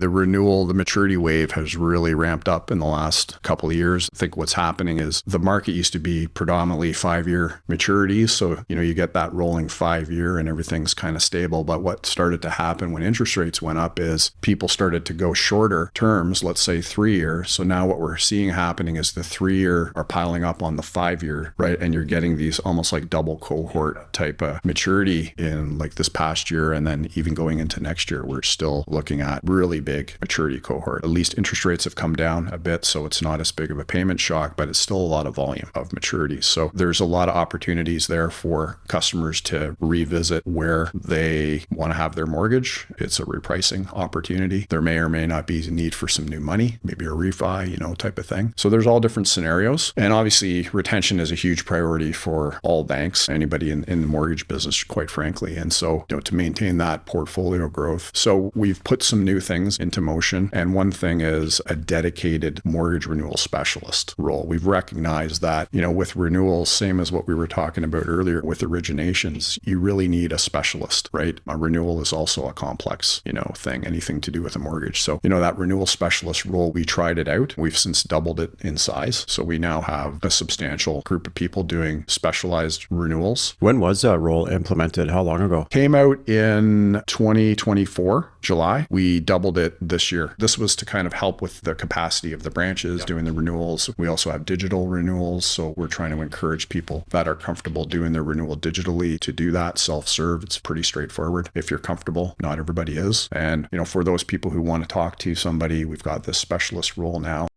The renewal, the maturity wave has really ramped up in the last couple of years. I think what's happening is the market used to be predominantly 5-year maturities. So, you get that rolling 5-year and everything's kind of stable. But what started to happen when interest rates went up is people started to go shorter terms, let's say 3-year. So now what we're seeing happening is the 3-year are piling up on the 5-year, right? And you're getting these almost like double cohort type of maturity in like this past year. And then even going into next year, we're still looking at really big maturity cohort. At least interest rates have come down a bit, so it's not as big of a payment shock, but it's still a lot of volume of maturities. So there's a lot of opportunities there for customers to revisit where they want to have their mortgage. It's a repricing opportunity. There may or may not be a need for some new money, maybe a refi, type of thing. So there's all different scenarios. And obviously retention is a huge priority for all banks, anybody in the mortgage business, quite frankly. And so, to maintain that portfolio growth. So we've put some new things into motion. And one thing is a dedicated mortgage renewal specialist role. We've recognized that, with renewals, same as what we were talking about earlier with originations, you really need a specialist, right? A renewal is also a complex, thing, anything to do with a mortgage. So, that renewal specialist role, we tried it out. We've since doubled it in size. So we now have a substantial group of people doing specialized renewals. When was that role implemented? How long ago? Came out in 2024, July. We doubled it this year. This was to kind of help with the capacity of the branches doing the renewals. We also have digital renewals. So we're trying to encourage people that are comfortable doing their renewal digitally to do that self-serve. It's pretty straightforward if you're comfortable. Not everybody is. And, for those people who want to talk to somebody, we've got this specialist role now.